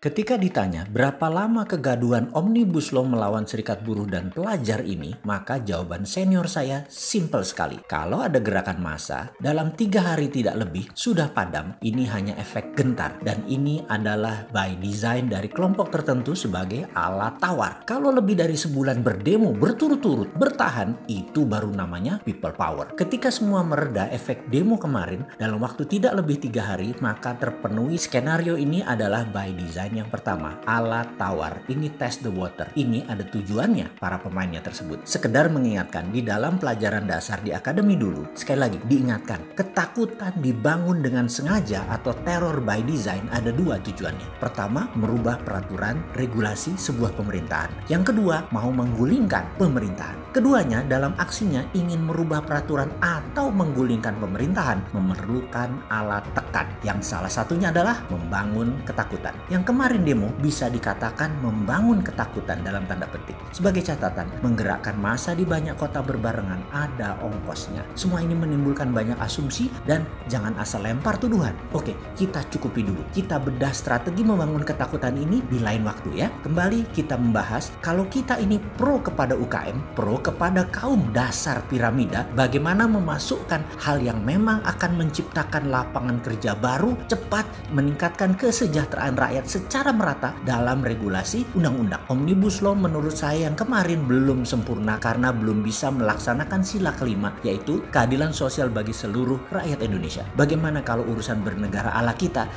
Ketika ditanya berapa lama kegaduhan Omnibus Law melawan Serikat Buruh dan Pelajar ini, maka jawaban senior saya simpel sekali. Kalau ada gerakan massa, dalam 3 hari tidak lebih sudah padam, ini hanya efek gentar. Dan ini adalah by design dari kelompok tertentu sebagai alat tawar. Kalau lebih dari sebulan berdemo berturut-turut, bertahan, itu baru namanya people power. Ketika semua mereda efek demo kemarin, dalam waktu tidak lebih 3 hari, maka terpenuhi skenario ini adalah by design. Yang pertama, alat tawar. Ini test the water. Ini ada tujuannya para pemainnya tersebut. Sekedar mengingatkan, di dalam pelajaran dasar di akademi dulu, sekali lagi diingatkan, ketakutan dibangun dengan sengaja atau terror by design ada 2 tujuannya. Pertama, merubah peraturan, regulasi sebuah pemerintahan. Yang kedua, mau menggulingkan pemerintahan. Keduanya dalam aksinya ingin merubah peraturan atau menggulingkan pemerintahan memerlukan alat tekan. Yang salah satunya adalah membangun ketakutan. Yang kemarin demo bisa dikatakan membangun ketakutan dalam tanda petik. Sebagai catatan, menggerakkan massa di banyak kota berbarengan ada ongkosnya. Semua ini menimbulkan banyak asumsi dan jangan asal lempar tuduhan. Oke, kita cukupi dulu. Kita bedah strategi membangun ketakutan ini di lain waktu ya. Kembali kita membahas kalau kita ini pro kepada UKM, pro kepada kaum dasar piramida, bagaimana memasukkan hal yang memang akan menciptakan lapangan kerja baru, cepat meningkatkan kesejahteraan rakyat secara merata dalam regulasi undang-undang. Omnibus Law menurut saya yang kemarin belum sempurna karena belum bisa melaksanakan sila kelima, yaitu keadilan sosial bagi seluruh rakyat Indonesia. Bagaimana kalau urusan bernegara ala kita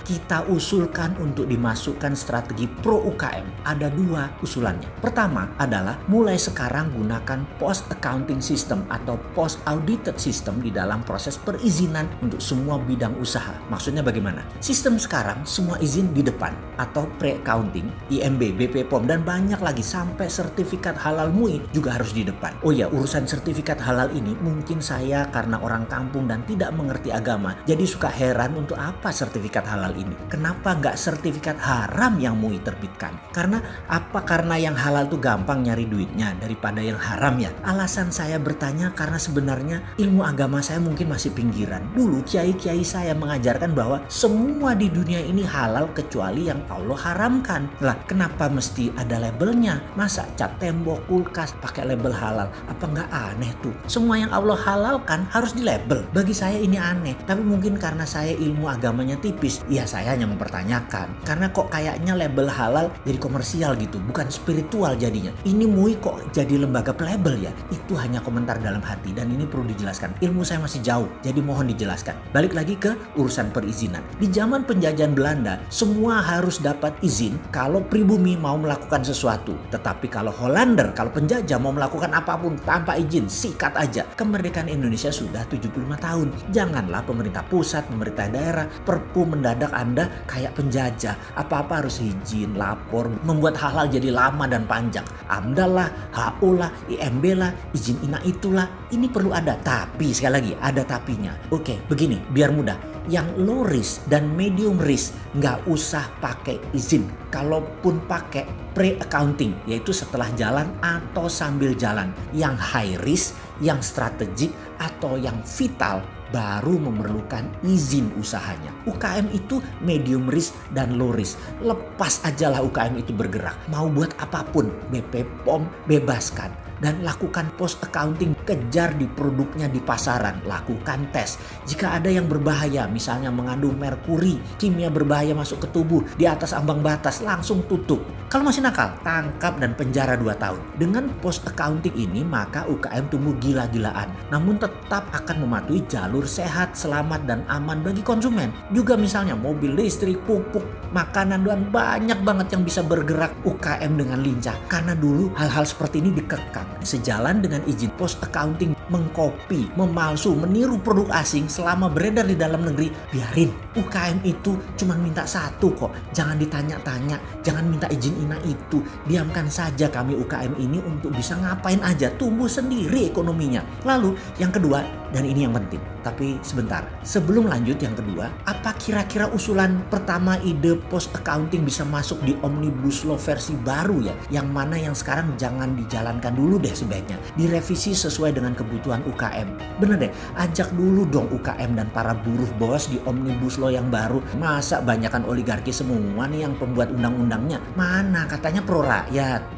usulkan untuk dimasukkan strategi pro UKM? Ada 2 usulannya. Pertama adalah mulai sekarang gunakan post accounting system atau post audited system di dalam proses perizinan untuk semua bidang usaha. Maksudnya bagaimana? Sistem sekarang semua izin di depan atau pre-accounting, IMB, BP POM dan banyak lagi sampai sertifikat halal MUI juga harus di depan. Oh ya, urusan sertifikat halal ini mungkin saya karena orang kampung dan tidak mengerti agama jadi suka heran untuk apa sertifikat halal ini. Kenapa nggak sertifikat haram yang MUI terbitkan? Karena apa? Karena yang halal tuh gampang nyari duitnya daripada yang haram ya. Alasan saya bertanya karena sebenarnya ilmu agama saya mungkin masih pinggiran. Dulu kiai-kiai saya mengajarkan bahwa semua di dunia ini halal kecuali yang Allah haramkan. Lah, kenapa mesti ada labelnya? Masa cat tembok, kulkas pakai label halal? Apa nggak aneh tuh? Semua yang Allah halalkan harus di label. Bagi saya ini aneh. Tapi mungkin karena saya ilmu agamanya tipis, ya saya hanya mempertanyakan. Karena kok kayaknya label halal jadi komersial gitu, bukan spiritual jadinya. Ini MUI kok jadi lembaga pelabel ya? Itu hanya komentar dalam hati dan ini perlu dijelaskan. Ilmu saya masih jauh, jadi mohon dijelaskan. Balik lagi ke urusan perizinan. Di zaman penjajahan Belanda, semua harus dapat izin kalau pribumi mau melakukan sesuatu. Tetapi kalau Hollander, kalau penjajah mau melakukan apapun tanpa izin, sikat aja. Kemerdekaan Indonesia sudah 75 tahun. Janganlah pemerintah pusat, pemerintah daerah, perpu mendadak Anda kayak penjajah. Apa-apa harus izin, lapor, membuat hal-hal jadi lama dan panjang. AMDAL lah, HO lah, IMB lah, izin ina itulah. Ini perlu ada. Tapi sekali lagi ada tapinya. Oke, begini biar mudah. Yang low risk dan medium risk nggak usah pakai izin. Kalaupun pakai pre-accounting, yaitu setelah jalan atau sambil jalan. Yang high risk, yang strategik atau yang vital baru memerlukan izin usahanya. UKM itu medium risk dan low risk. Lepas ajalah UKM itu bergerak. Mau buat apapun, BP POM bebaskan. Dan lakukan post accounting, kejar di produknya di pasaran, lakukan tes. Jika ada yang berbahaya, misalnya mengandung merkuri, kimia berbahaya masuk ke tubuh di atas ambang batas, langsung tutup. Kalau masih nakal, tangkap dan penjara 2 tahun. Dengan post accounting ini, maka UKM tumbuh gila-gilaan. Namun tetap akan mematuhi jalur sehat, selamat dan aman bagi konsumen. Juga misalnya mobil listrik, pupuk, makanan dan banyak banget yang bisa bergerak UKM dengan lincah. Karena dulu hal-hal seperti ini dikekang. Sejalan dengan izin post accounting, mengkopi, memalsu, meniru produk asing selama beredar di dalam negeri, biarin. UKM itu cuma minta satu kok, jangan ditanya-tanya, jangan minta izin ina itu. Diamkan saja kami UKM ini untuk bisa ngapain aja, tumbuh sendiri ekonominya. Lalu yang kedua, Dan ini yang penting. Tapi sebentar, sebelum lanjut yang kedua, apa kira-kira usulan pertama ide post accounting bisa masuk di Omnibus Law versi baru ya? Yang mana yang sekarang jangan dijalankan dulu deh sebaiknya. Direvisi sesuai dengan kebutuhan UKM. Bener deh, ajak dulu dong UKM dan para buruh bos di Omnibus Law yang baru. Masa banyakan oligarki semua nih yang pembuat undang-undangnya? Mana katanya pro rakyat.